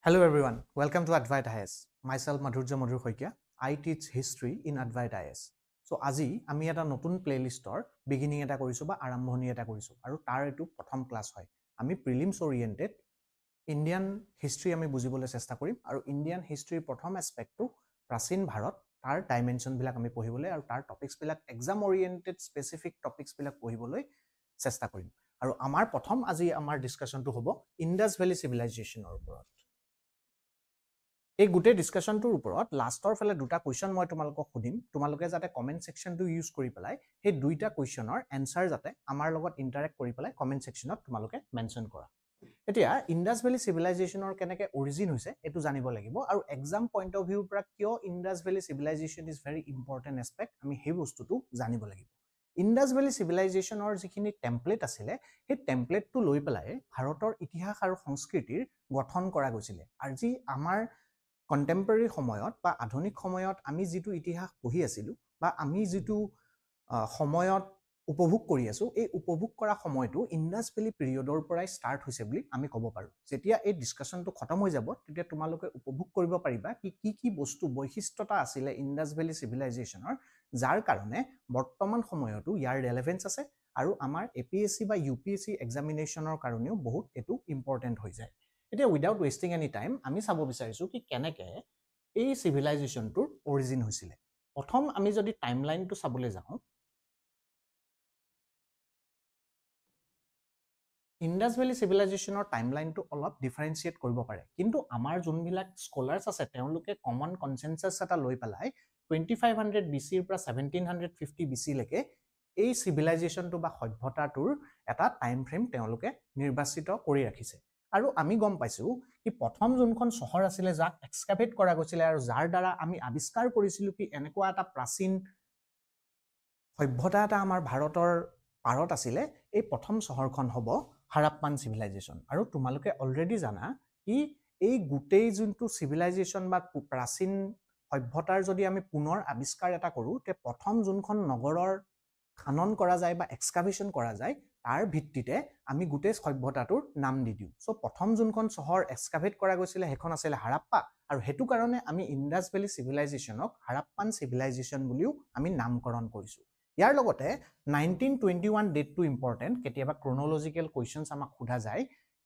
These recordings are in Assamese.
Hello everyone, welcome to Advait IS. Myself Madhurja Madhur Khoikia. I teach history in Advait IS. So আজি আমি এটা নতুন প্লেলিষ্টৰ বিগিনিং এটা কৰিছো বা আৰম্ভণি এটা কৰিছো আৰু তাৰ এটো প্ৰথম ক্লাস হয়। আমি প্ৰিলিমছ ওৰিয়েন্টেড ইন্ডিয়ান হিষ্ট্ৰী আমি বুজিবলৈ চেষ্টা কৰিম আৰু ইন্ডিয়ান হিষ্ট্ৰীৰ প্ৰথম এস্পেক্টটো প্ৰাচীন ভাৰত তাৰ ডাইমেনশন বিলাক আমি পঢ়িবলৈ আৰু তাৰ টপিকস বিলাক এক্সাম ওৰিয়েন্টেড স্পেসিফিক টপিকস বিলাক পঢ়িবলৈ চেষ্টা কৰিম। আৰু আমাৰ প্ৰথম আজি আমাৰ ডিসকাশনটো হ'ব ইন্দাছ ভেলী সিভিলাইজেশনৰ ওপৰত। এই গুটে ডিসকাশনটোৰ ওপৰত লাষ্টৰ ফালে দুটা কোৱেশ্চন মই তোমালোকক সুধিম, তোমালোকে যাতে কমেন্ট সেকশনটো ইউজ কৰি পেলাই সেই দুইটা কোৱেশ্চনৰ এনসাৰ যাতে আমাৰ লগত ইন্টাৰেক্ট কৰি পেলাই কমেন্ট সেকশনত তোমালোকে মেনশন কৰা। এতিয়া ইন্দাছ ভেলী সিভিলাইজেশনৰ কেনেকে অৰিজিন হৈছে এটো জানিব লাগিব আৰু এক্সাম পইণ্ট অফ ভিউৰ পৰা কিয় Indus valley civilization is very important aspect আমি সেই বস্তুটো জানিব লাগিব। ইন্দাছ ভেলী সিভিলাইজেশনৰ যিখিনি টেমপ্লেট আছিলে সেই টেমপ্লেটটো লৈ পেলাই ভাৰতৰ ইতিহাস আৰু সংস্কৃতিৰ গঠন কৰা গৈছিল। আৰু যি আমাৰ কন্টেম্পৰেৰী সময়ত বা আধুনিক সময়ত আমি যেটো ইতিহাস পঢ়ি আছিলো বা আমি যেটো সময়ত উপভোগ কৰি আছো এই উপভোগ কৰা সময়টো ইন্দাছ ভেলী পিৰিয়ডৰ পৰাই ষ্টাৰ্ট হৈছে বুলি আমি ক'ব পাৰো। যেতিয়া এই ডিসকাশনটো খতম হৈ যাব তেতিয়া তোমালোকে উপভোগ কৰিব পাৰিবা কি বস্তু বৈশিষ্ট্যতা আছিলে ইন্দাছ ভেলী সিভিলাইজেশনৰ যাৰ কাৰণে বৰ্তমান সময়তো ইয়াৰ ৰেলেভেন্স আছে আৰু আমাৰ এপিএসসি বা ইউপিএসসি এক্সামিনেশনৰ কাৰণেও বহুত এটো ইম্পৰ্টেন্ট হৈ যায়। এতিয়া উইদাউট ৱেষ্টিং এনি টাইম আমি চাব বিচাৰিছো কি কেনেকে এই সিভিলাইজেশনটোৰ অৰিজিন হৈছিল। প্ৰথম আমি যদি টাইমলাইনটো চাবলৈ যাওঁ ইন্দাছ ভেলী সিভিলাইজেশনৰ টাইমলাইনটো অলপ ডিফাৰেন্সিয়েট কৰিব পাৰে, কিন্তু আমাৰ যোনবিলাক স্কলাৰ্স আছে তেওঁলোকে কমন কনসেনসাস এটা লৈ পেলাই 2500 বিসিৰ পৰা 1750 বিসি লৈকে এই সিভিলাইজেশনটো বা সভ্যতাটোৰ এটা টাইম ফ্ৰেম তেওঁলোকে নিৰ্বাচিত কৰি ৰাখিছে। আৰু আমি গম পাইছো কি প্ৰথম যোনখন চহৰ আছিলে যাক এক্সকাভেট কৰা গৈছিল আৰু যাৰ দ্বাৰা আমি আৱিষ্কাৰ কৰিছিলো কি এনেকুৱা এটা প্ৰাচীন সভ্যতা এটা আমাৰ ভাৰতৰ পাৰত আছিলে, এই প্ৰথম চহৰখন হ'ব হাৰাপ্পান সিভিলাইজেশন। আৰু তোমালোকে অলৰেডি জানা কি এই গুটেই যোনটো সিভিলাইজেশন বা প্ৰাচীন সভ্যতাৰ যদি আমি পুনৰ আৱিষ্কাৰ এটা কৰো তে প্ৰথম যোনখন নগৰৰ খনন কৰা যায় বা এক্সকাভেশন কৰা যায় তাৰ ভিত্তিতে আমি গুটেই সভ্যতাটোৰ নাম দি দিও। সো প্ৰথম যোনখন চহৰ এক্সকাভেট কৰা গৈছিল হেখন আছিল হাৰাপ্পা আৰু হেতু কাৰণে আমি ইন্দাছ ভেলী সিভিলাইজেশনক হাৰাপ্পান সিভিলাইজেশন বুলিও আমি নামকৰণ কৰিছো। ইয়াৰ লগতে 1921 ডেটটো ইম্পৰ্টেন্ট, কেতিয়াবা ক্ৰনোলজিক্যাল কোৱেশ্চনছ আমাক সোধা যায়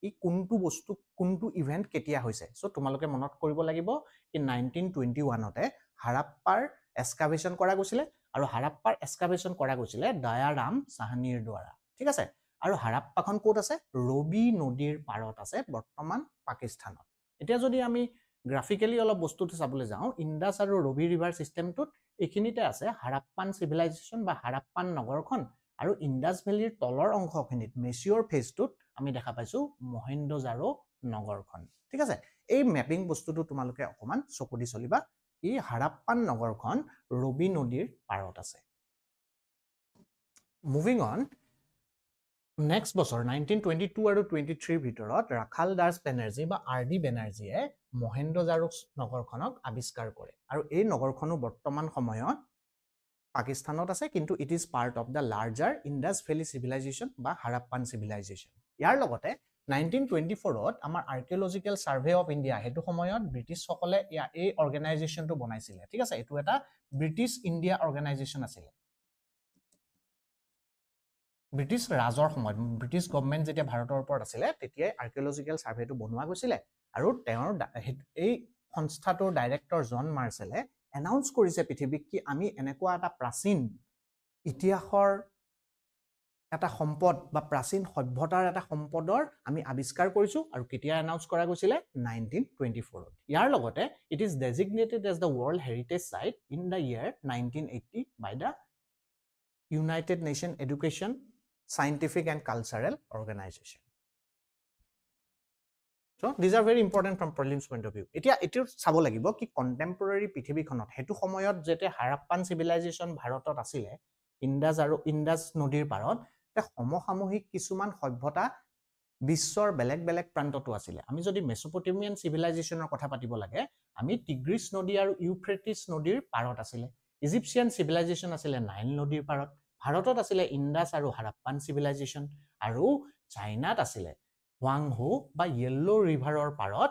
ই কোনটো বস্তু কোনটো ইভেন্ট কেতিয়া হৈছে। সো তোমালোকে মনত কৰিব লাগিব কি 1921 তে হাৰাপ্পাৰ এক্সকাভেশন কৰা গৈছিল আৰু হাৰাপ্পাৰ এক্সকাভেশন কৰা গৈছিল দয়াৰাম সাহানীৰ দ্বাৰা। ঠিক আছে, আৰু হাৰাপ্পাখন ক'ত আছে? ৰবি নদীৰ পাৰত আছে বৰ্তমান পাকিস্তানত। এতিয়া যদি আমি গ্ৰাফিক্যালি অলপ বস্তুটো চাবলৈ যাওঁ ইন্দাছ আৰু ৰবি ৰিভাৰ সিস্টেমটোত এইখিনিতে আছে হাৰাপ্পান সিভিলাইজেশন বা হাৰাপ্পান নগৰখন আৰু ইন্দাছ ভেলীৰ তলৰ অংশখিনিত মেচিয়ৰ ফেজটোত আমি দেখা পাইছো মহেঞ্জোদাৰো নগৰখন। ঠিক আছে, এই ম্যাপিং বস্তুটো তোমালোকে অকমান চকু দি চলিবা। এই হাৰাপ্পান নগৰখন ৰবি নদীৰ পাৰত আছে। মুভিং অন, নেক্সট বছৰ 1922 আৰু 23 ভিতৰত ৰাখাল দাস বেনাৰ্জী বা আৰ.ডি. বেনাৰ্জীয়ে মহেঞ্জোদাৰো নগৰখনক আৱিষ্কাৰ কৰে আৰু এই নগৰখনো বৰ্তমান সময়ত পাকিস্তানত আছে, কিন্তু it is part of the larger Indus valley civilization বা হাৰাপ্পান সিভিলাইজেশন। ইয়াৰ লগতে 1924ত আমাৰ আৰ্কিঅলজিক্যাল সাৰ্ভে অফ ইণ্ডিয়া হেতু সময়ত ব্ৰিটিছসকলে এই অৰ্গানাইজেশনটো বনাইছিল। ঠিক আছে, এটো এটা ব্ৰিটিছ ইণ্ডিয়া অৰ্গানাইজেশন আছিল। ব্ৰিটিছ ৰাজৰ সময়ত ব্ৰিটিছ গভৰ্ণমেণ্ট যেতিয়া ভাৰতৰ ওপৰত আছিলে তেতিয়া আৰ্কিঅলজিক্যাল সাৰ্ভেটো বনোৱা গৈছিল আৰু তেওঁৰ এই সংস্থাটোৰ ডাইৰেক্টৰ জন মাৰ্শেলে এনাউন্স কৰিছে পৃথিৱীক কি আমি এনেকুৱা এটা প্ৰাচীন ইতিহাসৰ এটা সম্পদ বা প্ৰাচীন সভ্যতাৰ এটা সম্পদৰ আমি আৱিষ্কাৰ কৰিছো আৰু কেতিয়া এনাউন্স কৰা গৈছিল 1924ত। ইয়াৰ লগতে it is designated as the world heritage site in the year 1980 by the United Nation Education scientific and cultural organization. So these are very important from prelims point of view. এতিয়া এটো চাব লাগিব কি কন্টেম্পৰেৰী পৃথিৱীখনত হেতু সময়ত যেতে হাৰাপ্পান সিভিলাইজেশন ভাৰতত আছিল ইন্দাছ আৰু ইন্দাছ নদীৰ পাৰত তে সমসাময়িক কিছুমান সভ্যতা বিশ্বৰ বেলেগ বেলেগ প্ৰান্ততো আছিল। আমি যদি মেছোপটেমিয়ান সিভিলাইজেশনৰ কথা পাতিব লাগে আমি টিগ্ৰিছ নদী আৰু ইউফ্ৰেটিছ নদীৰ পাৰত আছিল। ইজিপচিয়ান সিভিলাইজেশন আছিল নাইল নদীৰ পাৰত। ভাৰতত আছিল ইন্দাছ আৰু হাৰাপ্পান সিভিলাইজেশন আৰু চাইনাত আছিল হুৱাংহো বা য়েল্লো ৰিভাৰৰ পাৰত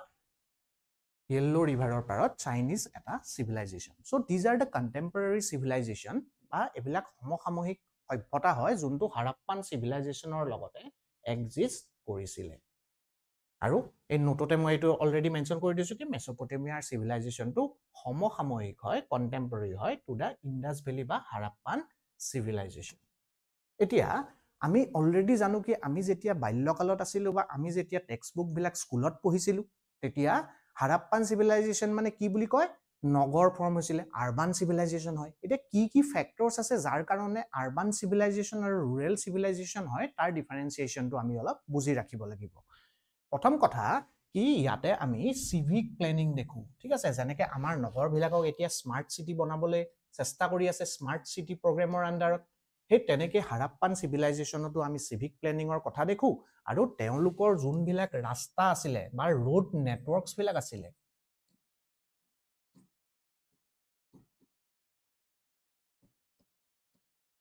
Yellow River parat Chinese eta civilization. So these are the contemporary civilization ba ebilak samosamohik সভ্যতা হয় যোনটো হাৰাপ্পান civilization-ৰ লগতে exist কৰিছিলে আৰু এই নোটতে মই এটো অলৰেডি মেনশন কৰি দিছো কি মেসোপটেমিয়াৰ civilization-টো সমসাময়িক হয় contemporary হয় to the Indus Valley বা হাৰাপ্পান civilization. এতিয়া আমি অলৰেডি জানো কি আমি যেতিয়া বাল্যকালত আছিলো বা আমি যেতিয়া টেক্সটবুক বিলাক স্কুলত পঢ়িছিলো তেতিয়া হাৰাপ্পান civilization মানে কি বুলি কয় নগৰ ফৰ্ম হৈছিল আৰবান civilization হয় এটা কি ফ্যাক্টৰস আছে যাৰ কাৰণে আৰবান civilization আৰু ৰুৰাল civilization হয় তাৰ ডিফাৰেন্সিয়েশনটো আমি অলপ বুজি ৰাখিব লাগিব প্ৰথম কথা কি ইয়াতে আমি সিভিক প্ল্যানিং দেখো ঠিক আছে যেনেকৈ আমাৰ নগৰ বিলাকক এতিয়া স্মাৰ্ট সিটি বনাবলৈ চেষ্টা কৰি আছে স্মাৰ্ট সিটি প্ৰগ্ৰামৰ আন্ডাৰত হে তেনেকৈ হাৰাপ্পান civilization-তো আমি সিভিক প্ল্যানিংৰ কথা দেখো আৰু তেওঁলোকৰ যোনবিলাক ৰাস্তা আছিল বা ৰোড নেটৱৰ্কস বিলাক আছিল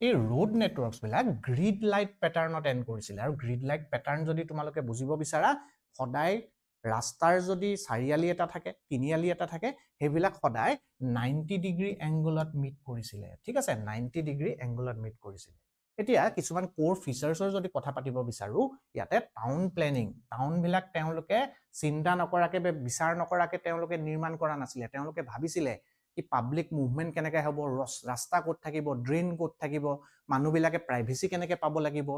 এই ৰোড নেটৱৰ্কস বিলাক গ্ৰিড লাইট প্যাটাৰ্নত এন্ড কৰিছিল আৰু গ্ৰিড লাইট প্যাটাৰ্ন যদি তোমালোকে বুজিব বিচাৰা সদায় ৰাস্তাৰ যদি চাৰিয়ালি এটা থাকে তিনিয়ালি এটা থাকে হেবিলাক সদায় 90 ডিগ্ৰী এংগলত মিট কৰিছিল ঠিক আছে 90 ডিগ্ৰী এংগলত মিট কৰিছিল এতিয়া কিছুমান কোৰ ফিচাৰ্ছৰ যদি কথা পাতিব বিচাৰো ইয়াতে টাউন প্ল্যানিং টাউন বিলাক তেওঁলোকে চিন্তা নকৰাকে বা বিচাৰ নকৰাকে তেওঁলোকে নিৰ্মাণ কৰা নাছিল তেওঁলোকে ভাবিছিল কি পাব্লিক মুভমেন্ট কেনেকৈ হ'ব ৰাস্তা ক'ত থাকিব ড্ৰেইন ক'ত থাকিব মানুহবিলাকে প্ৰাইভেসি কেনেকৈ পাব লাগিব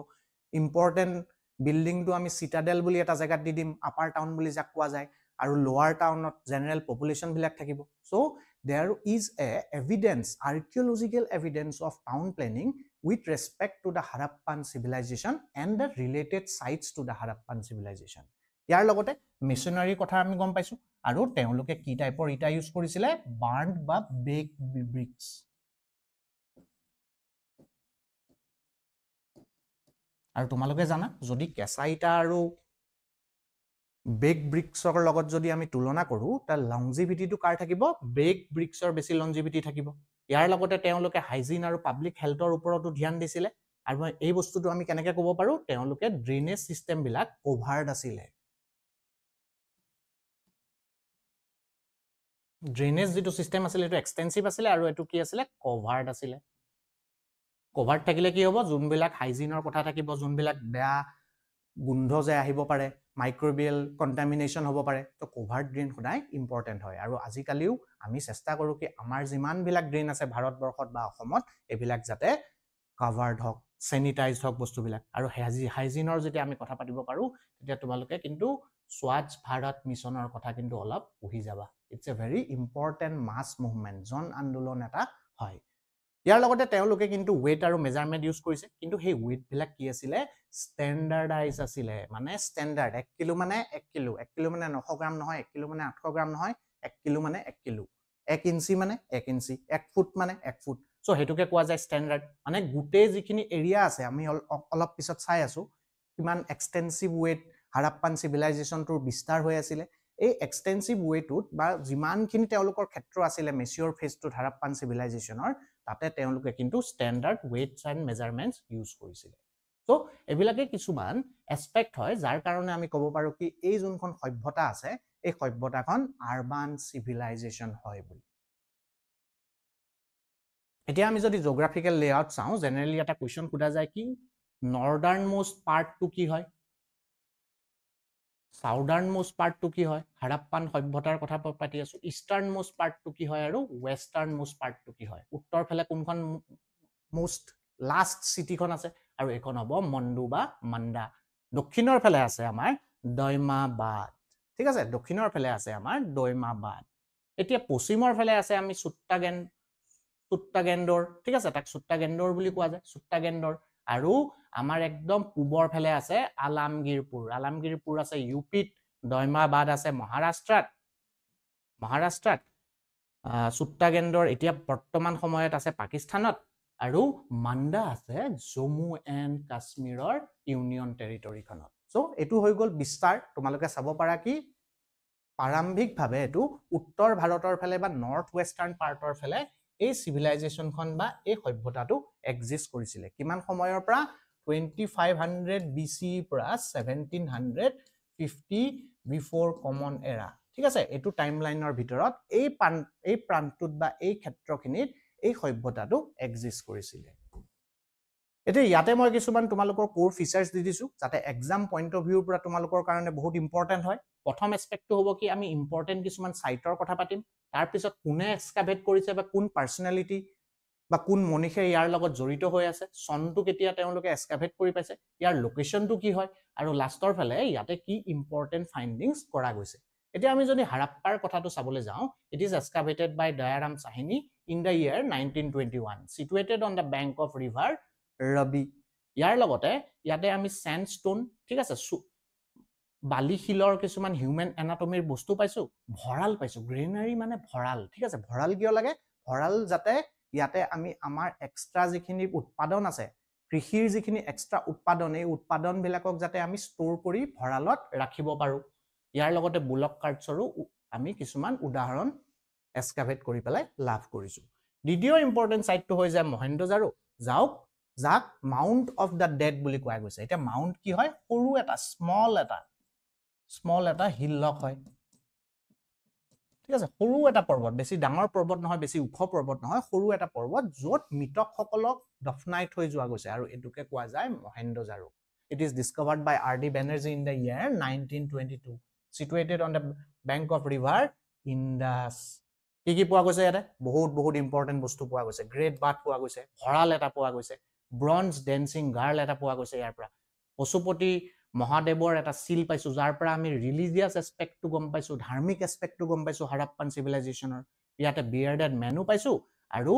ইম্পৰ্টেন্ট বিল্ডিংটো আমি সিটাডেল বুলি এটা জায়গাত দি দিম আপাৰ টাউন বুলি যাক কোৱা যায় আৰু লোৱাৰ টাউনত জেনাৰেল পপুলেশন বিলাক থাকিব so there is a evidence archaeological evidence of town planning with respect to the Harappan civilization and the related sites to the Harappan civilization ইয়াৰ লগতে মেশনাৰী কথা আমি গম পাইছো আৰু তেওঁলোকে কি টাইপৰ ইটা ইউজ কৰিছিলে বাৰ্ণ্ড বা বেক ব্ৰিক্স আৰু তোমালোকে জানা যদি কেঁচা ইটা আৰু বেক ব্ৰিক্সৰ লগত যদি আমি তুলনা কৰো তাৰ লংজিভিটিটো কাৰ থাকিব বেক ব্ৰিক্সৰ বেছি লংজিভিটি থাকিব ইয়াৰ লগতে তেওঁলোকে হাইজিন আৰু পাব্লিক হেলথৰ ওপৰতো ধ্যান দিছিলে আৰু এই বস্তুটো আমি কেনেকৈ ক'ব পাৰো তেওঁলোকে ড্ৰেনেজ সিস্টেম বিলাক কভাৰ্ড আছিল ড্ৰেনেজ যেটো সিস্টেম আছিল এটো এক্সটেন্সিভ আছিল আৰু এটো কি আছিল কভাৰ্ড আছিল কভাৰ্ড থাকিলে কি হ'ব যোনবিলাক হাইজিনৰ কথা থাকিব যোনবিলাক বেয়া গুন্ধ যে আহিব পাৰে মাইক্ৰোবিয়েল কন্টামিনেশন হ'ব পাৰে তো কভাৰ্ড ড্ৰেইন সদায় ইম্পৰ্টেন্ট হয় আৰু আজিকালিও আমি চেষ্টা কৰো কি আমাৰ যিমান বিলাক ড্ৰেইন আছে ভাৰতবৰ্ষত বা অসমত এবিলাক যাতে কভাৰ্ড হওক স্যানিটাইজড হওক বস্তুবিলাক আৰু হাইজিনৰ যেতিয়া আমি কথা পাতিব পাৰো তেতিয়া তোমালোকে কিন্তু স্বচ্ছ ভাৰত মিছনৰ কথা কিন্তু অলপ পঢ়ি যাবা it's a very important mass movement জন আন্দোলন এটা হয় ইয়াৰ লগতে তেওঁলোকে কিন্তু ওয়েট আৰু মেজাৰমেন্ট ইউজ কৰিছে কিন্তু সেই ওয়েট বিলাক কি আছিল স্ট্যান্ডাৰ্ডাইজ আছিল মানে স্ট্যান্ডাৰ্ড 1 কিলো মানে 1 কিলো 1 কিলো মানে 900 গ্ৰাম নহয় 1 কিলো মানে 800 গ্ৰাম নহয় 1 কিলো মানে 1 কিলো 1 ইঞ্চি মানে 1 ইঞ্চি 1 ফুট মানে 1 ফুট সো হেতুকে কোৱা যায় স্ট্যান্ডাৰ্ড মানে গুটে যিখিনি এৰিয়া আছে আমি অলপ পিছত চাই আছো কিমান এক্সটেন্সিভ ওয়েট হাৰাপ্পান civilization-টোৰ বিস্তাৰ হৈ আছিল এই এক্সটেন্সিভ ওয়েটুত বা যিমানখিনি তেওঁলোকৰ ক্ষেত্ৰ আছিল মেচিয়ৰ ফেজটো হাৰাপ্পান civilization-ৰ তাতে তেওঁলোকে কিন্তু স্ট্যান্ডাৰ্ড ওয়েটস এন্ড মেজাৰমেন্টস ইউজ কৰিছিল সো এবিলাকে কিছুমান এসপেক্ট হয় যাৰ কাৰণে আমি ক'ব পাৰো কি এই যোনখন সভ্যতা আছে এই সভ্যতাখন আৰবান civilization হয় বুলি এতিয়া আমি যদি জিওগ্ৰাফিক্যাল লেআউট চাওঁ জেনাৰেলি এটা কোৱেশ্চন খুদা যায় কি নৰ্দাৰ্ণ মোস্ট পাৰ্টটো কি হয় সাউদাৰ্ন মোস্ট পাৰ্টটো কি হয় হাৰাপ্পান সভ্যতাৰ কথা পাতি আছো ইষ্টাৰ্ণ মোস্ট পাৰ্টটো কি হয় আৰু ওয়েস্টাৰ্ণ মোস্ট পাৰ্টটো কি হয় উত্তৰ ফালে কোনখন মোস্ট লাস্ট সিটিখন আছে আৰু এখন হ'ব মণ্ডু বা মাণ্ডা দক্ষিণৰ ফালে আছে আমাৰ দৈমাবাদ ঠিক আছে দক্ষিণৰ ফালে আছে আমাৰ দৈমাবাদ এতিয়া পশ্চিমৰ ফালে আছে আমি সুত্তাগেণ্ডৰ ঠিক আছে তাক সুত্তাগেণ্ডৰ বুলি কোৱা যায় সুত্তাগেণ্ডৰ আৰু আমাৰ একদম পূবৰ ফালে আছে আলামগীৰপুৰ আছে ইউপিত দৈমাবাদ আছে মহাৰাষ্ট্ৰত সুত্তাগেণ্ডৰ এতিয়া বৰ্তমান সময়ত আছে পাকিস্তানত আৰু মাণ্ডা আছে জম্মু এণ্ড কাশ্মীৰৰ ইউনিয়ন টেৰিটৰীখনত সো এটো হৈ গ'ল বিস্তাৰ তোমালোকে চাব পাৰা কি প্ৰাৰম্ভিকভাৱে এটো উত্তৰ ভাৰতৰ ফালে বা নৰ্থ ওয়েষ্টাৰ্ণ পাৰ্টৰ ফালে এই civilization-খন বা এই সভ্যতাটো এক্সিষ্ট কৰিছিল কিমান সময়ৰ পৰা 2500 BC পৰা 1750 বিফোৰ কমন এৰা ঠিক আছে এইটো টাইমলাইনৰ ভিতৰত এই প্ৰান্তটোত বা এই ক্ষেত্ৰখিনিত এই সভ্যতাটো এক্সিষ্ট কৰিছিলে এতিয়া ইয়াতে মই কিছুমান তোমালোকৰ কোৰ ফিচাৰ্স দি দিছো যাতে এক্সাম পইণ্ট অফ ভিউৰ পৰা তোমালোকৰ কাৰণে বহুত ইম্পৰ্টেণ্ট হয় প্ৰথম এস্পেক্টটো হ'ব কি আমি ইম্পৰ্টেণ্ট কিছুমান সাইটৰ কথা পাতিম তাৰ পিছত কোনে এক্সকাভেট কৰিছে বা কোন পাৰ্সোনালিটি বা কোন মনীষে ইয়াৰ লগত জড়িত হৈ আছে সনটো কেতিয়া তেওঁলোকে এক্সকাভেট কৰি পাইছে ইয়াৰ লোকেশনটো কি হয় আৰু লাষ্টৰ ফালে ইয়াতে কি ইম্পৰ্টেণ্ট ফাইন্ডিংছ কৰা গৈছে এতিয়া আমি যদি হাৰাপ্পাৰ কথাটো চাবলৈ যাওঁ it is excavated by Dayaram Sahni in the year 1921 situated on the bank of river Ravi ইয়াৰ লগতে ইয়াতে আমি স্যান্ডস্টোন ঠিক আছে বালি শিলৰ কিছুমান হিউম্যান এনাটমিৰ বস্তু পাইছো ভৰাল পাইছো গ্ৰেনাৰী মানে ভৰাল ঠিক আছে ভৰাল কিয় লাগে ভৰাল যাতে ইয়াতে আমি আমাৰ এক্সট্ৰা যিখিনি উৎপাদন আছে কৃষিৰ যিখিনি এক্সট্ৰা উৎপাদন এই উৎপাদন বিলাকক যাতে আমি ষ্ট'ৰ কৰি ভৰালত ৰাখিব পাৰো ইয়াৰ লগতে বুলক কাৰ্টছৰো আমি কিছুমান উদাহৰণ এক্সকাভেট কৰি পেলাই লাভ কৰিছো দ্বিতীয় ইম্পৰ্টেণ্ট সাইটটো হৈ যায় মহেন্দ্ৰজাৰো যাক মাউণ্ট অফ দ্য ডেড বুলি কোৱা গৈছে এটা মাউণ্ট কি হয় সৰু এটা স্মল এটা হিললক হয় ঠিক আছে সৰু এটা পৰ্বত বেছি ডাঙৰ পৰ্বত নহয় বেছি ওখ পৰ্বত নহয় সৰু এটা পৰ্বত য'ত মৃতকসকলক দফনাই থৈ যোৱা গৈছে আৰু এটোকে কোৱা যায় মহেন্দ্ৰজাৰো it is discovered by R D. Banerjee in the year 1922 situated on the bank of river Indus কি পোৱা গৈছে ইয়াতে বহুত ইম্পৰ্টেণ্ট বস্তু পোৱা গৈছে গ্ৰেট বাথ পোৱা গৈছে ভৰাল এটা পোৱা গৈছে ব্ৰঞ্জ ডেন্সিং গাৰ্ল এটা পোৱা গৈছে ইয়াৰ পৰা পশুপতি মহাদেৱৰ এটা সিল পাইছো যাৰ পৰা আমি ৰিলিজিয়াছ এস্পেক্টটো গম পাইছো ধাৰ্মিক এস্পেক্টটো গম পাইছো হাৰাপ্পান সিভিলাইজেশনৰ ইয়াতে বিয়াৰ্ডেড মেনু পাইছো আৰু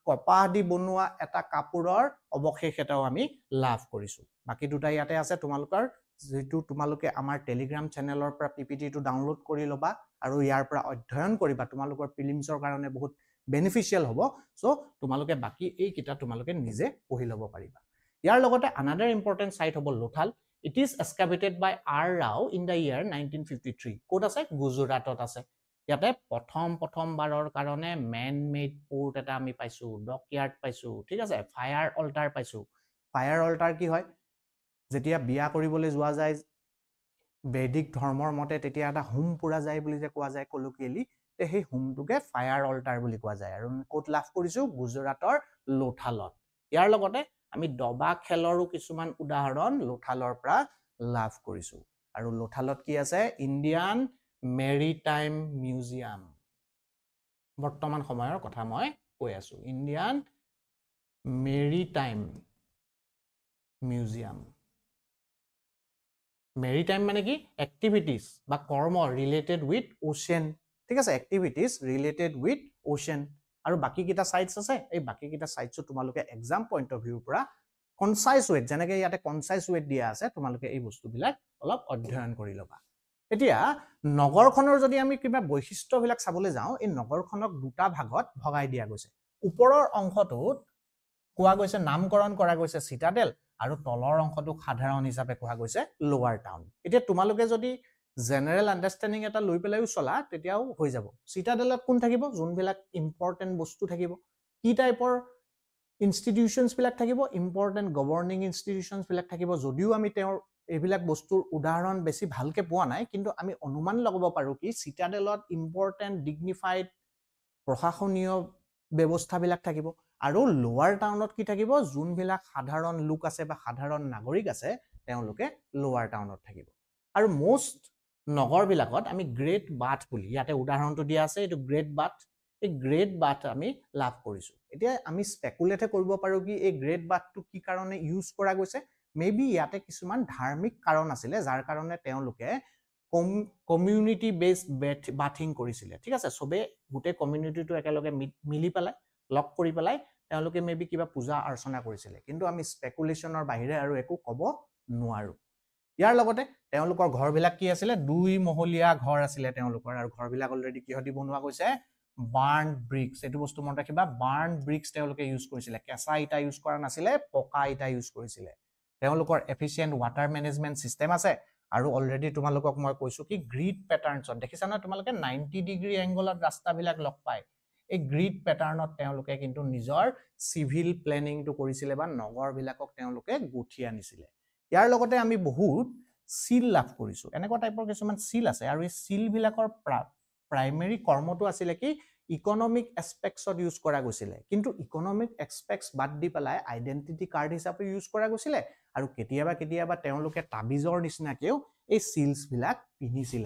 কপাহ দি বনোৱা এটা কাপোৰৰ অৱশেষ এটাও আমি লাভ কৰিছো বাকি দুটা ইয়াতে আছে তোমালোকৰ যেটো তোমালোকে আমাৰ টেলিগ্ৰাম চেনেলৰ পৰা পিপিটিটো ডাউনলোড কৰি লবা আৰু ইয়াৰ পৰা অধ্যয়ন কৰিবা তোমালোকৰ প্ৰিলিমছৰ কাৰণে বহুত বেনিফিচিয়াল হ'ব সো তোমালোকে বাকি এই কিটা তোমালোকে নিজে পঢ়ি ল'ব পাৰিবা ইয়াৰ লগতে another important site হ'ব Lothal it is excavated by R. Rao in the year 1953 code আছে গুজৰাটত আছে ইয়াতে প্ৰথম বাৰৰ কাৰণে ম্যান মেড পোৰ্ট এটা আমি পাইছো ডকয়াৰ্ড পাইছো ঠিক আছে ফায়াৰ অল্টাৰ পাইছো ফায়াৰ অল্টাৰ কি হয় যেতিয়া বিয়া কৰিবলৈ যোৱা যায় বৈদিক ধৰ্মৰ মতে তেতিয়া এটা হোম পুৰা যায় বুলি যে কোৱা যায় কলকিয়েলি তে সেই হোমটোকে ফায়াৰ অল্টাৰ বুলি কোৱা যায় আৰু কোট লাভ কৰিছো গুজৰাটৰ লোথালত ইয়াৰ লগতে আমি দবা খেলৰো কিছুমান উদাহৰণ লোথালৰ পৰা লাভ কৰিছো আৰু লোথালত কি আছে ইণ্ডিয়ান মেৰিটাইম মিউজিয়াম বৰ্তমান সময়ৰ কথা মই কৈ আছো ইণ্ডিয়ান মেৰিটাইম মিউজিয়াম মেৰিটাইম মানে কি এক্টিভিটিজ বা কৰ্ম ৰিলেটেড উইথ ওশেন ঠিক আছে এক্টিভিটিজ ৰিলেটেড উইথ ওশেন আৰু বাকি কিটা সাইটস আছে এই বাকি কিটা সাইটস তোমালোকে এক্সাম পইণ্ট অফ ভিউৰ পৰা কনসাইজ ওয়েট যেনেকৈ ইয়াতে কনসাইজ ওয়েট দিয়া আছে তোমালোকে এই বস্তুবিলাক অলপ অধ্যয়ন কৰি লবা এতিয়া নগৰখনৰ যদি আমি কিবা বৈশিষ্ট্যবিলাক চাবলৈ যাওঁ এই নগৰখনক দুটা ভাগত ভগাই দিয়া গৈছে ওপৰৰ অংশটোত কোৱা গৈছে নামকৰণ কৰা গৈছে সিটাডেল আৰু তলৰ অংশটোক সাধাৰণ হিচাপে কোৱা গৈছে লোৱাৰ টাউন এতিয়া তোমালোকে যদি জেনাৰেল আন্ডাৰষ্টেণ্ডিং এটা লৈ পেলাইও চলা তেতিয়াও হৈ যাব সিটাডেলত কোন থাকিব যোনবিলাক ইম্পৰ্টেণ্ট বস্তু থাকিব কি টাইপৰ ইনষ্টিটিউশনছ বিলাক থাকিব ইম্পৰ্টেণ্ট গভৰ্নিং ইনষ্টিটিউশনছ বিলাক থাকিব যদিও আমি তেওঁৰ এইবিলাক বস্তুৰ উদাহৰণ বেছি ভালকে পোৱা নাই কিন্তু আমি অনুমান লগাব পাৰো কি সিটাডেলত ইম্পৰ্টেণ্ট ডিগনিফাইড প্ৰশাসনীয় ব্যৱস্থাবিলাক থাকিব আৰু লোৱাৰ টাউনত কি থাকিব যোনবিলাক সাধাৰণ লোক আছে বা সাধাৰণ নাগৰিক আছে তেওঁলোকে লোৱাৰ টাউনত থাকিব আৰু মোষ্ট নগৰবিলাকত আমি গ্ৰেট বাথ বুলি ইয়াতে উদাহৰণটো দিয়া আছে এইটো গ্ৰেট বাথ এই গ্ৰেট বাথ আমি লাভ কৰিছো এতিয়া আমি স্পেকুলেট কৰিব পাৰো কি এই গ্ৰেট বাথটো কি কাৰণে ইউজ কৰা গৈছে মেবি ইয়াতে কিছুমান ধাৰ্মিক কাৰণ আছিলে যাৰ কাৰণে তেওঁলোকে কমিউনিটি বেসড বাথিং কৰিছিলে ঠিক আছে সবে গুটে কমিউনিটিটো একেলগে মিলি পেলাই লক কৰি পেলাই তেওঁলোকে মেবি কিবা পূজা অৰ্চনা কৰিছিলে কিন্তু আমি স্পেকুলেশনৰ বাহিৰে আৰু একো ক'ব নোৱাৰো ইয়াৰ লগতে তেওঁলোকৰ ঘৰবিলাক কি আছিলে দুই মহলীয়া ঘৰ আছিলে তেওঁলোকৰ আৰু ঘৰবিলাক অলৰেডি কিহদি বনোৱা গৈছে বাৰ্ন ব্ৰিক্স এটো বস্তু মনত ৰাখিবা বাৰ্ন ব্ৰিক্স তেওঁলোকে ইউজ কৰিছিলে কেঁচা ইটা ইউজ কৰা নাছিলে পকা ইটা ইউজ কৰিছিলে তেওঁলোকৰ এফিচিয়েন্ট ওয়াটাৰ মেনেজমেন্ট সিস্টেম আছে আৰু অলৰেডি তোমালোকক মই কৈছো কি গ্ৰিড প্যাটাৰ্নছত দেখিছা না তোমালোকে 90 ডিগ্ৰী এংগলত ৰাস্তাবিলাক লগ পায় এই গ্ৰিড প্যাটাৰ্নত তেওঁলোকে কিন্তু নিজৰ সিভিল প্ল্যানিংটো কৰিছিলে বা নগৰবিলাকক তেওঁলোকে গুঠি আনিছিলে ইয়াৰ লগতে আমি বহুত সিল লাভ কৰিছো এনেকুৱা টাইপৰ কিছুমান সিল আছে আৰু এই সিল বিলাকৰ প্ৰাইমেৰী কৰ্মটো আছিল কি ইকোনমিক এসপেক্টছত ইউজ কৰা গৈছিল কিন্তু ইকোনমিক এসপেক্টছ বাদ দি পেলাই আইডেন্টিটি কাৰ্ড হিচাপে ইউজ কৰা গৈছিল আৰু কেতিয়াবা তেওঁলোকে তাবিজৰ নিচিনাকেও এই সিলছ বিলাক পিন্ধিছিল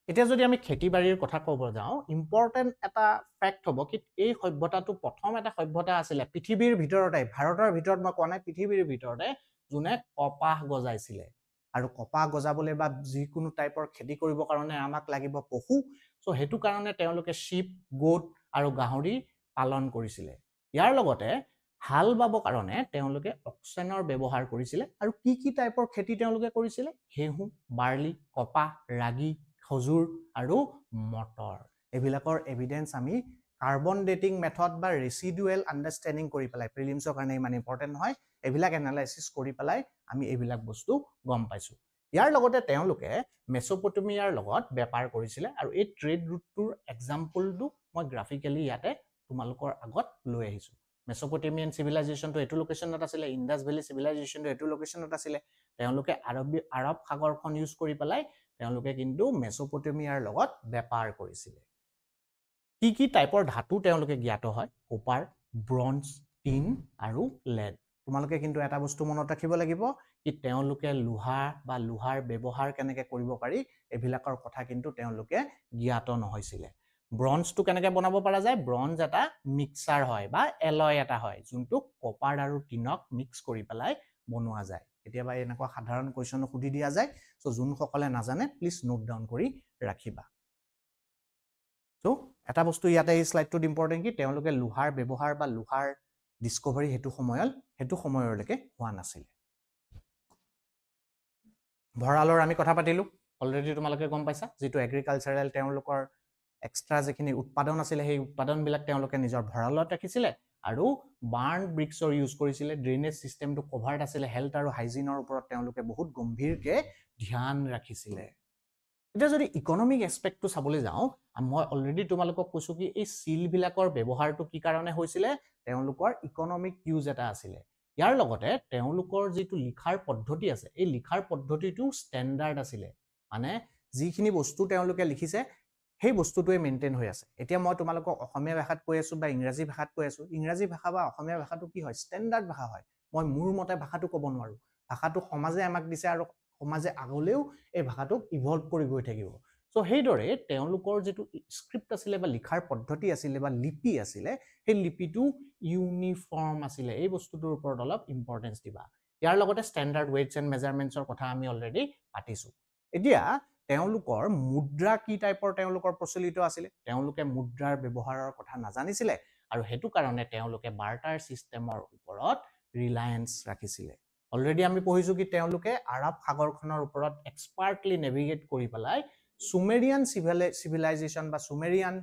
এতিয়া যদি আমি খেতি বাড়িৰ কথা ক'ব যাওঁ ইম্পৰ্টেন্ট এটা ফ্যাক্ট হ'ব কি এই সভ্যতাটো প্ৰথম এটা সভ্যতা আছিল পৃথিৱীৰ ভিতৰতে ভাৰতৰ ভিতৰত মই কোৱা নাই পৃথিৱীৰ ভিতৰতে যোনে কপাহ গজাইছিল আৰু কপাহ গজাবলৈ বা যিকোনো টাইপৰ খেতি কৰিবৰ কাৰণে আমাক লাগিব পশু সো হেতু কাৰণে তেওঁলোকে শিপ গোট আৰু গাহৰি পালন কৰিছিল ইয়াৰ লগতে হাল বাবৰ কাৰণে তেওঁলোকে অক্সেনৰ ব্যৱহাৰ কৰিছিল আৰু কি টাইপৰ খেতি তেওঁলোকে কৰিছিল ঘেঁহু বাৰ্লি কপাহ ৰাগি খজুৰ আৰু মটৰ এবিলাকৰ এভিডেন্স আমি কাৰ্বন ডেটিং মেথড বা ৰেসিডুৱেল আন্ডাৰষ্টেণ্ডিং কৰি পেলাই প্ৰিলিমছৰ কাৰণে ইমান ইম্পৰ্টেন্ট নহয় এবিলাক এনালাইসিস কৰি পেলাই আমি এবিলাক বস্তু গম পাইছো ইয়াৰ লগতে তেওঁলোকে মেসোপটেমিয়াৰ লগত বেপাৰ কৰিছিল আৰু এই ট্ৰেড ৰুটটোৰ এক্সাম্পলটো মই গ্ৰাফিক্যালি ইয়াতে তোমালোকৰ আগত লৈ আহিছো মেসোপটেমিয়ান সিভিলাইজেশনটো এটো লোকেশনত আছিল ইন্ডাস ভ্যালি সিভিলাইজেশনটো এটো লোকেশনত আছিল তেওঁলোকে আৰব সাগৰখন ইউজ কৰি পেলাই তেওঁলোকে কিন্তু মেসোপটেমিয়াৰ লগত বেপাৰ কৰিছিল কি টাইপৰ ধাতু তেওঁলোকে জ্ঞাত হয় কপাৰ ব্ৰঞ্জ টিন আৰু লেড তোমালোকে কিন্তু এটা বস্তু মনত ৰাখিব লাগিব কি তেওঁলোকে লোহা বা লোহাৰ ব্যৱহাৰ কেনেকৈ কৰিব পাৰি এবিলাকৰ কথা কিন্তু তেওঁলোকে জ্ঞাত নহৈছিল ব্ৰঞ্জটো কেনেকৈ বনাব পৰা যায় ব্ৰঞ্জ এটা মিক্সাৰ হয় বা এলয় এটা হয় যোনটো কপাৰ আৰু টিনক মিক্স কৰি পেলাই বনোৱা যায় কেতিয়াবা এনেকুৱা সাধাৰণ কোৱেশ্চন সুধি দিয়া যায় সো যোন সকলে নাজানে প্লিজ নোট ডাউন কৰি ৰাখিবা সো এটা বস্তু ইয়াতে এই স্লাইডটোত ইম্পৰ্টেন্ট কি তেওঁলোকে লোহাৰ ব্যৱহাৰ বা লোহাৰ ডিসকভাৰী হেতু সময়লৈকে হোৱা নাছিল ভৰালৰ আমি কথা পাতিলো অলৰেডি তোমালোকে গম পাইছা যেটো এগ্ৰিকালচাৰাল তেওঁলোকৰ এক্সট্ৰা যেখিনি উৎপাদন আছিল সেই উৎপাদন বিলাক তেওঁলোকে নিজৰ ভৰালত ৰাখিছিল আৰু বাৰ্ন ব্ৰিক্সৰ ইউজ কৰিছিল ড্ৰেনেজ সিস্টেমটো কভাৰ্ড আছিল হেলথ আৰু হাইজিনৰ ওপৰত তেওঁলোকে বহুত গম্ভীৰকে ধ্যান ৰাখিছিল এতিয়া যদি ইকোনমিক এসপেক্টটো চাবলৈ যাওঁ মই অলৰেডি তোমালোকক কৈছো কি এই সিল বিলাকৰ ব্যৱহাৰটো কি কাৰণে হৈছিল তেওঁলোকৰ ইকোনমিক ইউজ এটা আছিল ইয়াৰ লগতে তেওঁলোকৰ যেটো লিখাৰ পদ্ধতি আছে এই লিখাৰ পদ্ধতিটো ষ্টেণ্ডাৰ্ড আছিল মানে যিখিনি বস্তু তেওঁলোকে লিখিছে সেই বস্তুটোৱে মেইনটেইন হৈ আছে এতিয়া মই তোমালোকক অসমীয়া ভাষাত কৈ আছো বা ইংৰাজী ভাষাত কৈ আছো ইংৰাজী ভাষা বা অসমীয়া ভাষাটো কি হয় ষ্টেণ্ডাৰ্ড ভাষা হয় মই মোৰ মতে ভাষাটো ক'ব নোৱাৰো ভাষাটো সমাজে আমাক দিছে আৰু সমাজে আগলেও এই ভাষাটোক ইভলভ কৰি গৈ থাকিব সো হেইদৰে তেওঁলোকৰ যেটো স্ক্ৰিপ্ট আছিল বা লিখাৰ পদ্ধতি আছিল বা লিপি আছিল সেই লিপিটো ইউনিফৰ্ম আছিল এই বস্তুটোৰ ওপৰত অলপ ইম্পৰ্টেন্স দিবা ইয়াৰ লগতে ষ্টেণ্ডাৰ্ড ওয়েটছ এণ্ড মেজাৰমেন্টছৰ কথা আমি অলৰেডি পাতিছো এতিয়া তেওঁলোকৰ মুদ্ৰা কি টাইপৰ তেওঁলোকৰ প্ৰচলিত আছিল তেওঁলোকে মুদ্ৰাৰ ব্যৱহাৰৰ কথা নাজানিছিল আৰু হেতু কাৰণে তেওঁলোকে বাৰ্টাৰ সিস্টেমৰ ওপৰত ৰিলায়েন্স ৰাখিছিল অলৰেডি আমি পঢ়িছো কি তেওঁলোকে আৰব সাগৰখনৰ ওপৰত এক্সপাৰ্টলি নেভিগেট কৰি পেলাই সুমেৰিয়ান সিভিলাইজেশন বা সুমেৰিয়ান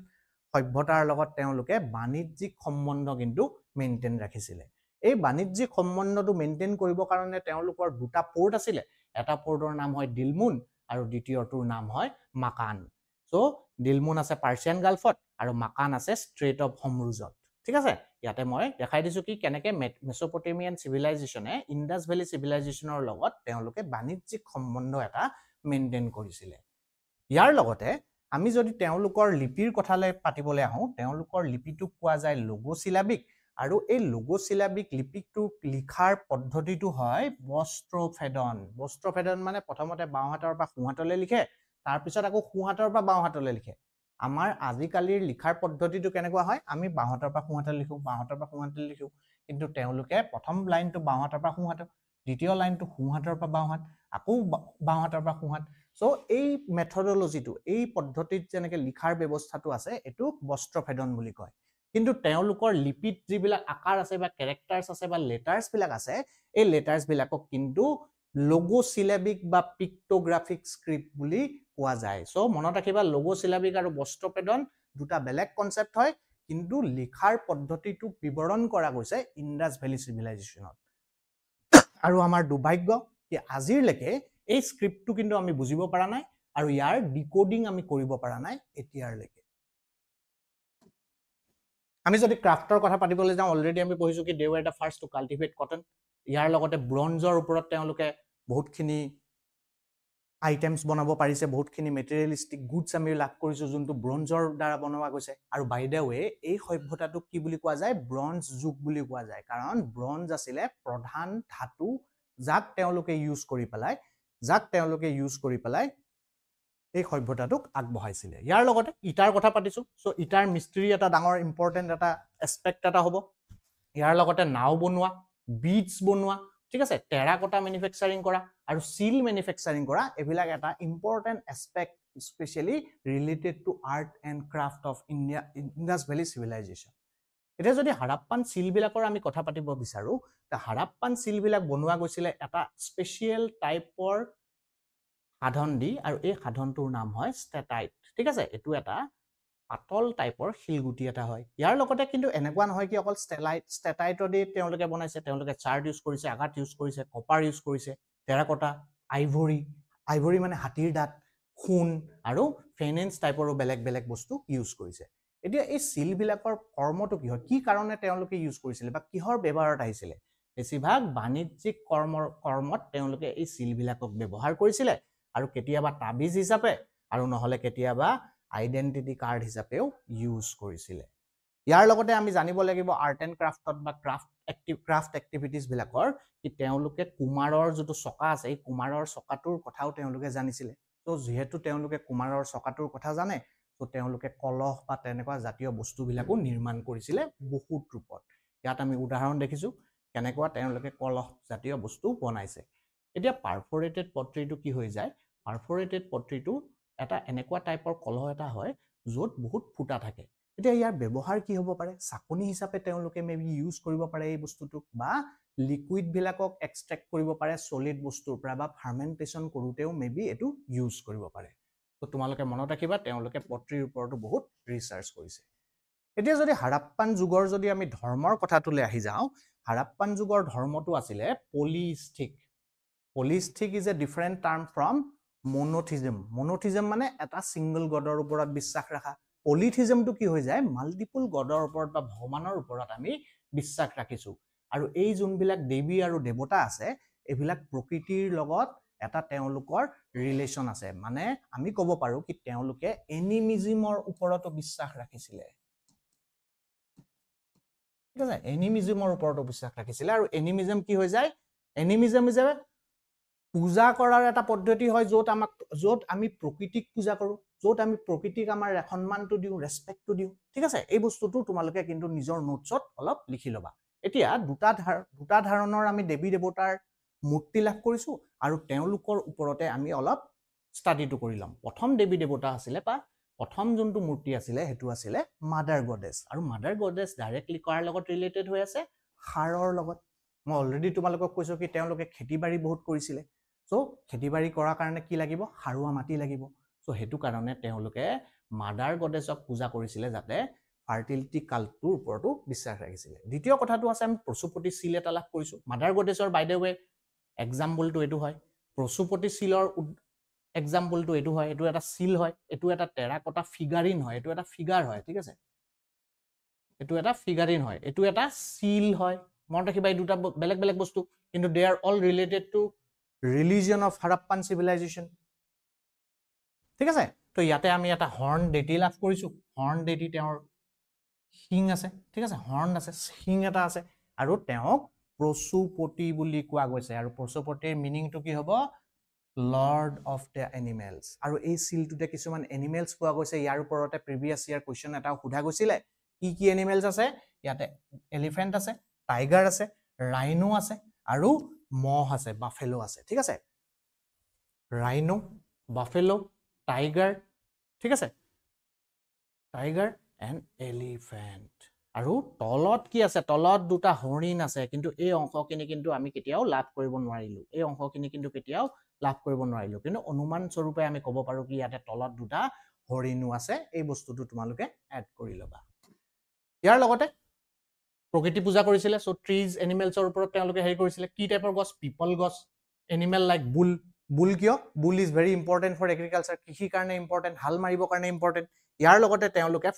সভ্যতাৰ লগত তেওঁলোকে বাণিজ্যিক সম্বন্ধ কিন্তু মেইনটেইন ৰাখিছিল এই বাণিজ্যিক সম্বন্ধটো মেইনটেইন কৰিবৰ কাৰণে তেওঁলোকৰ দুটা পোৰ্ট আছিল এটা পোৰ্টৰ নাম হয় দিলমুন আৰু দ্বিতীয়টোৰ নাম হয় মাকান সো দিলমুন আছে পাৰ্চিয়ান গালফত আৰু মাকান আছে ষ্ট্ৰেট অফ হৰমুজত ঠিক আছে ইয়াতে মই দেখাই দিছো কি কেনেকৈ মেসোপটেমিয়ান সিভিলাইজেশনে ইন্ডাস ভ্যালি সিভিলাইজেশনৰ লগত তেওঁলোকে বাণিজ্যিক সম্বন্ধ এটা মেইনটেইন কৰিছিল ইয়াৰ লগতে আমি যদি তেওঁলোকৰ লিপিৰ কথালৈ পাতিবলৈ আহো তেওঁলোকৰ লিপিটো কোৱা যায় লোগোসিলাবিক আৰু এই লোগোসিলাবিক লিপিটো লিখাৰ পদ্ধতিটো হয় বস্ত্ৰফেদন মানে প্ৰথমতে বাওঁ হাতৰ পৰা সোঁ হাতলৈ লিখে তাৰ পিছত আকৌ সোঁ হাতৰ পৰা বাওঁ হাতলৈ লিখে আমাৰ আজিকালিৰ লিখাৰ পদ্ধতিটো কেনেকুৱা হয় আমি বাওঁ হাতৰ পৰা সোঁ হাতলৈ লিখো বাওঁ হাতৰ পৰা সোঁ হাতলৈ লিখো কিন্তু তেওঁলোকে প্ৰথম লাইনটো বাওঁ হাতৰ পৰা সোঁ হাত দ্বিতীয় লাইনটো সোঁ হাতৰ পৰা বাওঁ হাত আকৌ বাওঁ হাতৰ পৰা সোঁ হাত সো এই মেথডলজিটো এই পদ্ধতিত যেনেকৈ লিখাৰ ব্যৱস্থাটো আছে এটো বস্ত্ৰফেদন বুলি কয় কিন্তু তেওঁলোকৰ লিপিত যিবিলাক আকাৰ আছে বা ক্যাৰেক্টাৰছ আছে বা লেটাৰছ বিলাক আছে এই লেটাৰছ বিলাকক কিন্তু লোগোসিলাবিক বা পিক্টোগ্ৰাফিক স্ক্ৰিপ্ট বুলি কোৱা যায় সো মনত ৰাখিবা লোগোসিলাবিক আৰু বস্ত্ৰফেদন দুটা বেলেগ কনসেপ্ট হয় কিন্তু লিখাৰ পদ্ধতিটো বিৱৰণ কৰা গৈছে ইন্ডাস ভ্যালি সিভিলাইজেশনত আৰু আমাৰ দুৰ্ভাগ্য কি আজিৰলৈকে এই স্ক্ৰিপ্টটো কিন্তু আমি বুজিব পৰা নাই আৰু ইয়াৰ ডিকোডিং আমি কৰিব পৰা নাই এতিয়াৰলৈকে আমি যদি ক্ৰাফটৰ কথা পাতিবলৈ যাওঁ অলৰেডি আমি পঢ়িছো কি they were the first to cultivate cotton ইয়াৰ লগতে ব্ৰঞ্জৰ ওপৰত তেওঁলোকে বহুতখিনি আইটেমছ বনাব পাৰিছে, বহুতখিনি মেটেৰিয়েলিষ্টিক গুডছ আমি লাভ কৰিছোঁ যোনটো ব্ৰঞ্জৰ দ্বাৰা বনোৱা গৈছে। আৰু বাই দ্য ৱে এই সভ্যতাটোক কি বুলি কোৱা যায়? ব্ৰঞ্জ যুগ বুলি কোৱা যায়, কাৰণ ব্ৰঞ্জ আছিলে প্ৰধান ধাতু যাক তেওঁলোকে ইউজ কৰি পেলাই এই সভ্যতাটোক আগবঢ়াইছিলে। ইয়াৰ লগতে ইটাৰ কথা পাতিছোঁ। চ' ইটাৰ মিস্ত্ৰী এটা ডাঙৰ ইম্পৰ্টেণ্ট এটা এছপেক্ট এটা হ'ব। ইয়াৰ লগতে নাও বনোৱা, বিডছ বনোৱা, ঠিক আছে, টেৰাকটা মেনুফেকচাৰিং কৰা আৰু চিল মেনুফেকচাৰিং কৰা, এইবিলাক এটা important aspect specially related to art and craft of Indus valley civilisation. এতিয়া যদি হাৰাপ্পান চিলবিলাকৰ আমি কথা পাতিব বিচাৰোঁ, তে হাৰাপ্পান চিলবিলাক বনোৱা গৈছিলে এটা স্পেচিয়েল টাইপৰ সাধন দি, আৰু এই সাধনটোৰ নাম হয় ষ্টেটাইট, ঠিক আছে। এইটো এটা পাতল টাইপৰ শিলগুটি এটা হয়। ইয়াৰ লগতে কিন্তু এনেকুৱা নহয় কি অকল ষ্টেটাইটৰ দি তেওঁলোকে বনাইছে, তেওঁলোকে চাৰ্ট ইউজ কৰিছে, আঘাত ইউজ কৰিছে, কপাৰ ইউজ কৰিছে, টেৰাকটা, আইভৰি মানে হাতীৰ দাঁত, সোণ আৰু ফেনেন্স টাইপৰো বেলেগ বেলেগ বস্তু ইউজ কৰিছে। এতিয়া এই চিলবিলাকৰ কৰ্মটো কি হয়, কি কাৰণে তেওঁলোকে ইউজ কৰিছিলে বা কিহৰ ব্যৱহাৰত আহিছিলে? বেছিভাগ বাণিজ্যিক কৰ্মত তেওঁলোকে এই চিলবিলাকক ব্যৱহাৰ কৰিছিলে, আৰু কেতিয়াবা তাবিজ হিচাপে আৰু নহ'লে কেতিয়াবা আইডেণ্টিটি কাৰ্ড হিচাপেও ইউজ কৰিছিলে। ইয়াৰ লগতে আমি জানিব লাগিব আৰ্ট এণ্ড ক্ৰাফ্টত বা ক্ৰাফ্ট এক্টিভিটিজবিলাকৰ কি তেওঁলোকে কুমাৰৰ যিটো চকা আছে, এই কুমাৰৰ চকাটোৰ কথাও তেওঁলোকে জানিছিলে। ত' যিহেতু তেওঁলোকে কুমাৰৰ চকাটোৰ কথা জানে, ত' তেওঁলোকে কলহ বা তেনেকুৱা জাতীয় বস্তুবিলাকো নিৰ্মাণ কৰিছিলে বহুত ৰূপত। ইয়াত আমি উদাহৰণ দেখিছোঁ কেনেকুৱা তেওঁলোকে কলহ জাতীয় বস্তু বনাইছে। এতিয়া পাৰফৰেটেড পট্ৰিটো কি হৈ যায়? পাৰফৰেটেড পট্ৰিটো এটা এনেকুৱা টাইপৰ কলহ এটা হয় য'ত বহুত ফুটা থাকে। এতিয়া ইয়াৰ ব্যৱহাৰ কি হ'ব পাৰে? চাকনি হিচাপে তেওঁলোকে মেবি ইউজ কৰিব পাৰে এই বস্তুটোক, বা লিকুইডবিলাকক এক্সট্ৰেক্ট কৰিব পাৰে চলিড বস্তুৰ পৰা, বা ফাৰ্মেণ্টেশ্যন কৰোঁতেও মেবি এইটো ইউজ কৰিব পাৰে। তো তোমালোকে মনত ৰাখিবা তেওঁলোকে পট্ৰিৰ ওপৰতো বহুত ৰিচাৰ্চ কৰিছে। এতিয়া যদি হাৰাপ্পান যুগৰ যদি আমি ধৰ্মৰ কথাটোলৈ আহি যাওঁ, হাৰাপ্পান যুগৰ ধৰ্মটো আছিলে polytheistic. Polytheistic is a different term from monotheism. Monotheism মানে এটা ছিংগল গডৰ ওপৰত বিশ্বাস ৰখা। পলিথিজমটো কি হৈ যায়? মাল্টিপুল গডৰ ওপৰত বা ভগৱানৰ ওপৰত আমি বিশ্বাস ৰাখিছোঁ। আৰু এই যোনবিলাক দেৱী আৰু দেৱতা আছে, এইবিলাক প্ৰকৃতিৰ লগত এটা তেওঁলোকৰ ৰিলেশ্যন আছে। মানে আমি ক'ব পাৰোঁ কি তেওঁলোকে এনিমিজিমৰ ওপৰতো বিশ্বাস ৰাখিছিলে, ঠিক আছে, এনিমিজিমৰ ওপৰতো বিশ্বাস ৰাখিছিলে। আৰু এনিমিজম কি হৈ যায়? এনিমিজম হিচাপে পূজা কৰাৰ এটা পদ্ধতি হয় য'ত আমি প্ৰকৃতিক পূজা কৰোঁ, য'ত আমি প্ৰকৃতিক আমাৰ সন্মানটো দিওঁ, ৰেচপেক্টটো দিওঁ, ঠিক আছে। এই বস্তুটো তোমালোকে কিন্তু নিজৰ নোটছত অলপ লিখি ল'বা। এতিয়া দুটা ধৰণৰ আমি দেৱী দেৱতাৰ মূৰ্তি লাভ কৰিছোঁ, আৰু তেওঁলোকৰ ওপৰতে আমি অলপ ষ্টাডিটো কৰি ল'ম। প্ৰথম দেৱী দেৱতা আছিলে বা প্ৰথম যোনটো মূৰ্তি আছিলে সেইটো আছিলে মাদাৰ গডেছ। আৰু মাদাৰ গডেছ ডাইৰেক্টলি কাৰ লগত ৰিলেটেড হৈ আছে? সাৰৰ লগত। মই অলৰেডি তোমালোকক কৈছোঁ কি তেওঁলোকে খেতি বাৰী বহুত কৰিছিলে। চ' খেতি বাৰী কৰাৰ কাৰণে কি লাগিব? সাৰুৱা মাটি লাগিব। চ' সেইটো কাৰণে তেওঁলোকে মাদাৰ গডেছক পূজা কৰিছিলে, যাতে ফাৰ্টিলিটি কাল্টটোৰ ওপৰতো বিশ্বাস ৰাখিছিলে। দ্বিতীয় কথাটো আছে আমি পশুপতি চিল এটা লাভ কৰিছোঁ। মাদাৰ গডেছৰ বাই দ্য ৱে এক্সাম্পলটো এইটো হয়, পশুপতি চিলৰ এক্সাম্পলটো এইটো হয়, এইটো এটা চিল হয়, এইটো এটা টেৰাকটা ফিগাৰিন হয়, এইটো এটা ফিগাৰ হয়, ঠিক আছে, এইটো এটা ফিগাৰিন হয়, এইটো এটা চিল হয়। মনত ৰাখিবা এই দুটা বেলেগ বেলেগ বস্তু, কিন্তু they are all related to religion of Harappan civilization, ঠিক আছে। তো ইয়াতে আমি এটা হৰ্ণ ডেটি লাভ কৰিছোঁ। হৰ্ণ ডেটি তেওঁৰ শিং আছে, ঠিক আছে, হৰ্ণ আছে, শিং এটা আছে, আৰু তেওঁক পশুপতি বুলি কোৱা গৈছে। আৰু পশুপতিৰ মিনিংটো কি হ'ব? Lord of the animals. আৰু এই চিলটোতে কিছুমান এনিমেলছ পোৱা গৈছে। ইয়াৰ ওপৰতে প্ৰিভিয়াছ ইয়াৰ কুৱেশ্যন এটাও সোধা গৈছিলে, কি কি এনিমেলছ আছে? ইয়াতে এলিফেণ্ট আছে, টাইগাৰ আছে, ৰাইনো আছে, আৰু মহ আছে, বাফেলো আছে, ঠিক আছে। ৰাইনো, বাফেলো, টাইগাৰ, ঠিক আছে, টাইগাৰ এণ্ড এলিফেণ্ট। আৰু তলত কি আছে? তলত দুটা হৰিণ আছে, কিন্তু এই অংশখিনি কিন্তু আমি কেতিয়াও লাভ কৰিব নোৱাৰিলোঁ। এই অংশখিনি কিন্তু কেতিয়াও লাভ কৰিব নোৱাৰিলোঁ, কিন্তু অনুমান স্বৰূপে আমি ক'ব পাৰোঁ কি ইয়াতে তলত দুটা হৰিণো আছে। এই বস্তুটো তোমালোকে এড কৰি ল'বা। ইয়াৰ লগতে প্ৰকৃতি পূজা কৰিছিলে। চ' ট্ৰিজ এনিমেলছৰ ওপৰত তেওঁলোকে হেৰি কৰিছিলে। কি টাইপৰ গছ? পিপল গছ। এনিমেল লাইক বুল। বুল কিয়? Bull is very important for agriculture, কৃষিৰ কাৰণে ইম্পৰ্টেণ্ট, হাল মাৰিবৰ কাৰণে ইম্পৰ্টেণ্ট। ইয়াৰ লগতে তেওঁলোকে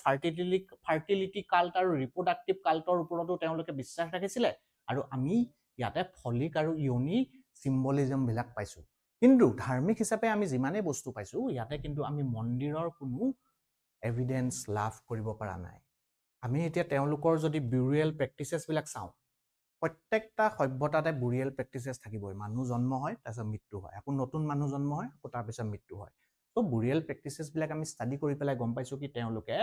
ফাৰ্টিলিটি কাল্ট আৰু ৰিপ্ৰডাক্টিভ কাল্টৰ ওপৰতো তেওঁলোকে বিশ্বাস ৰাখিছিলে। আৰু আমি ইয়াতে ফলিক আৰু ইয়নি চিম্বলিজম বিলাক পাইছো কিন্তু ধাৰ্মিক হিচাপে আমি যিমানে বস্তু পাইছো ইয়াতে কিন্তু আমি মন্দিৰৰ কোনো এভিডেন্স লাভ কৰিব পৰা নাই আমি এতিয়া তেওঁলোকৰ যদি বিউৰিয়েল প্ৰেক্টিচেছ বিলাক চাওঁ প্ৰত্যেকটা সভ্যতাতে বুৰিয়েল প্ৰেক্টিচেছ থাকিবই মানুহ জন্ম হয় তাৰপিছত মৃত্যু হয় আকৌ নতুন মানুহ জন্ম হয় আকৌ তাৰপিছত মৃত্যু হয় তো বুৰিয়েল প্ৰেক্টিচেছ বিলাক আমি ষ্টাডি কৰি পেলাই গম পাইছো কি তেওঁলোকে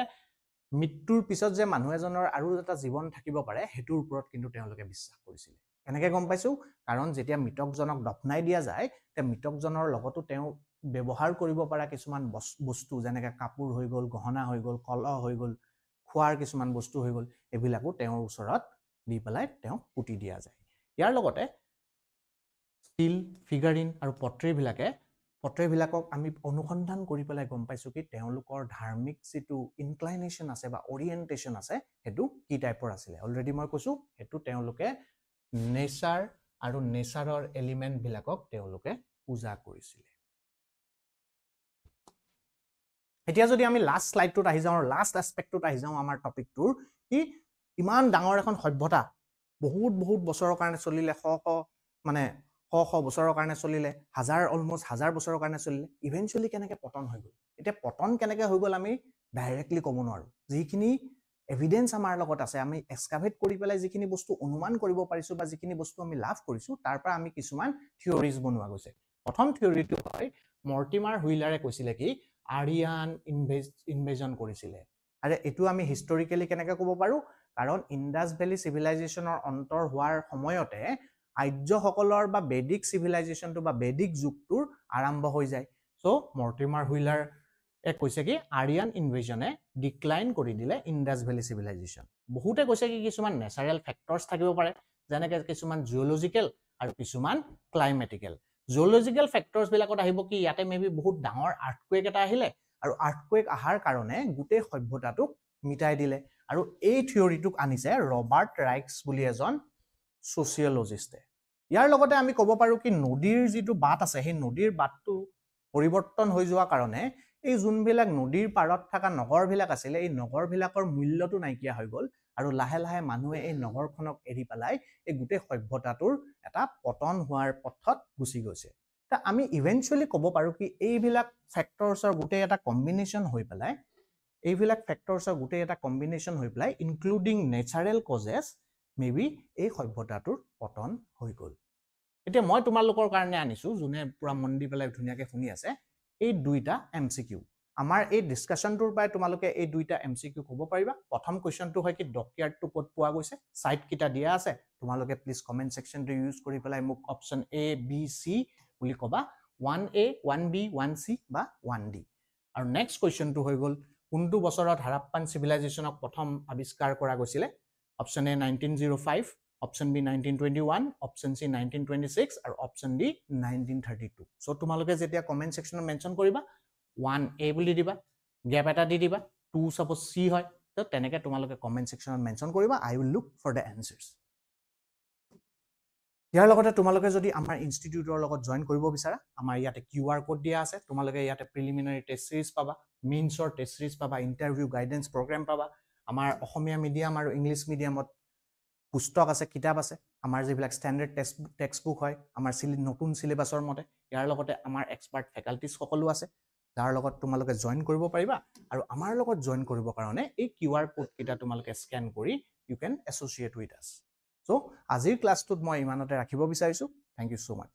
মৃত্যুৰ পিছত যে মানুহ এজনৰ আৰু এটা জীৱন থাকিব পাৰে হেতুৰ ওপৰত কিন্তু তেওঁলোকে বিশ্বাস কৰিছিল কেনেকৈ গম পাইছো কাৰণ যেতিয়া মৃতকজনক দফনাই দিয়া যায় তে মৃতকজনৰ লগতো তেওঁ ব্যৱহাৰ কৰিব পৰা কিছুমান বস্তু যেনেকৈ কাপোৰ হৈ গ'ল গহনা হৈ গ'ল কলহ হৈ গ'ল খোৱাৰ কিছুমান বস্তু হৈ গ'ল এইবিলাকো তেওঁৰ ওচৰত দি পেলাই তেওঁ পুতি দিয়া যায় ইয়াৰ লগতে ষ্টিল ফিগাৰিন আৰু পট্ৰেবিলাকক আমি অনুসন্ধান কৰি পেলাই গম পাইছো কি তেওঁলোকৰ ধাৰ্মিক যিটো ইনক্লাইনেশ্যন আছে বা অৰিয়েণ্টেশ্যন আছে সেইটো কি টাইপৰ আছিলে অলৰেডি মই কৈছো সেইটো তেওঁলোকে নেচাৰ আৰু নেচাৰৰ এলিমেণ্ট বিলাকক তেওঁলোকে পূজা কৰিছিলে এতিয়া যদি আমি লাষ্ট স্লাইডটোত আহি যাওঁ লাষ্ট এছপেক্টটোত আহি যাওঁ আমাৰ টপিকটোৰ কি ইমান ডাঙৰ এখন সভ্যতা বহুত বছৰৰ কাৰণে চলিলে শ বছৰৰ কাৰণে চলিলে অলমোষ্ট হাজাৰ বছৰৰ কাৰণে চলিলে ইভেঞ্চুৱেলি কেনেকৈ পতন হৈ গ'ল এতিয়া পতন কেনেকৈ হৈ গ'ল আমি ডাইৰেক্টলি ক'ব নোৱাৰো যিখিনি এভিডেন্স আমাৰ লগত আছে আমি এক্সকাভেট কৰি পেলাই যিখিনি বস্তু অনুমান কৰিব পাৰিছো বা যিখিনি বস্তু আমি লাভ কৰিছো তাৰ পৰা আমি কিছুমান থিয়ৰিজ বনোৱা গৈছে প্ৰথম থিয়ৰিটো হয় মৰ্টিমাৰ হুইলাৰে কৈছিলে কি আৰিয়ান ইনভেজন কৰিছিলে আৰু এইটো আমি হিষ্টৰিকেলি কেনেকৈ ক'ব পাৰো কাৰণ ইণ্ডাছ ভেলী চিভিলাইজেশ্যনৰ অন্তৰ হোৱাৰ সময়তে আৰ্যসকলৰ বা বেদিক চিভিলাইজেশ্যনটো বা বেদিক যুগটোৰ আৰম্ভ হৈ যায় সো মৰ্টিমাৰ হুইলাৰ কৈছে কি আৰিয়ান ইনভেজনে ডিক্লাইন কৰি দিলে ইণ্ডাছ ভেলী চিভিলাইজেশ্যন বহুতে কৈছে কি কিছুমান নেচাৰেল ফেক্টৰছ থাকিব পাৰে যেনেকৈ কিছুমান জিঅ'লজিকেল আৰু কিছুমান ক্লাইমেটিকেল জিঅ'লজিকেল ফেক্টৰছ বিলাকত আহিব কি ইয়াতে মেবি বহুত ডাঙৰ আৰ্থকুৱেক এটা আহিলে আৰু আৰ্থকুৱেক অহাৰ কাৰণে গোটেই সভ্যতাটোক মিটাই দিলে আৰু এই থিয়ৰিটোক আনিছে ৰবাৰ্ট ৰাইক্স বুলি এজন ছ'চিয়লজিষ্টে ইয়াৰ লগতে আমি ক'ব পাৰো কি নদীৰ যিটো বাট আছে সেই নদীৰ বাটটো পৰিৱৰ্তন হৈ যোৱা কাৰণে এই যোনবিলাক নদীৰ পাৰত থকা নগৰবিলাক আছিলে এই নগৰবিলাকৰ মূল্যটো নাইকিয়া হৈ গ'ল আৰু লাহে লাহে মানুহে এই নগৰখনক এৰি পেলাই এই গোটেই সভ্যতাটোৰ এটা পতন হোৱাৰ পথত গুচি গৈছে তা আমি ইভেঞ্চুৱেলি ক'ব পাৰো কি এইবিলাক ফেক্টৰছৰ গোটেই এটা কম্বিনেশ্যন হৈ পেলাই ইনক্লুডিং নেচাৰেল কজেছ মেবি এই সভ্যতাটোৰ পতন হৈ গ'ল এতিয়া মই তোমালোকৰ কাৰণে আনিছো যোনে পুৰা মন দি পেলাই ধুনীয়াকৈ শুনি আছে এই দুইটা এমচিকিউ আমাৰ এই ডিসকাশনটোৰ পৰাই তোমালোকে এই দুইটা এমচিকিউ ক'ব পাৰিবা প্ৰথম কোৱেশ্চনটো হয় কি ডকয়াৰ্ডটো ক'ত পোৱা গৈছে সাইট কিটা দিয়া আছে তোমালোকে প্লিজ কমেন্ট সেকশনটো ইউজ কৰি পেলাই মোক অপচন এ বি সি বুলি কবা 1A 1B 1C বা 1D আৰু নেক্সট কোৱেশ্চনটো হৈ গ'ল কোনটো বছৰত হাৰাপ্পান চিভিলাইজেশ্যনক প্ৰথম আৱিষ্কাৰ কৰা গৈছিলে অপচন এ 1905 অপচন বি 1921 অপচন সি 1926 আৰু অপচন ডি 1932 সো তোমালোকে যেতিয়া কমেন্ট সেকশনত মেনশন কৰিবা 1A বুলি দিবা গ্যাপ এটা দি দিবা 2 সাপোজ সি হয় তো তেনেকৈ তোমালোকে কমেন্ট সেকশনত মেনশন কৰিবা আই উইল লুক ফৰ দ্য এনসাৰ্স ইয়াৰ লগতে তোমালোকে যদি আমাৰ ইনষ্টিটিউটৰ লগত জয়েন কৰিব বিচাৰা আমাৰ ইয়াতে কিউআৰ কোড দিয়া আছে তোমালোকে ইয়াতে প্ৰিলিমিনাৰী টেষ্ট সিৰিজ পাবা মেইনছৰ টেষ্ট সিৰিজ পাবা ইন্টাৰভিউ গাইডেন্স প্ৰগ্ৰাম পাবা আমাৰ অসমীয়া মিডিয়াম আৰু ইংলিছ মিডিয়ামত পুস্তক আছে কিতাপ আছে আমাৰ যিবিলাক ষ্টেণ্ডাৰ্ড টেক্সট বুক হয় আমাৰ নতুন সিলেবাছৰ মতে ইয়াৰ লগতে আমাৰ এক্সপাৰ্ট ফেকাল্টিজ সকলো আছে যাৰ লগত তোমালোকে জয়েন কৰিব পাৰিবা আৰু আমাৰ লগত জয়েন কৰিবৰ কাৰণে এই কিউআৰ কোড কিটা তোমালোকে স্ক্যান কৰি ইউ ক্যান এছ'চিয়েট উইথ আছ সো আজিৰ ক্লাছটোত মই ইমানতে ৰাখিব বিচাৰিছো থ্যাংক ইউ সো মাচ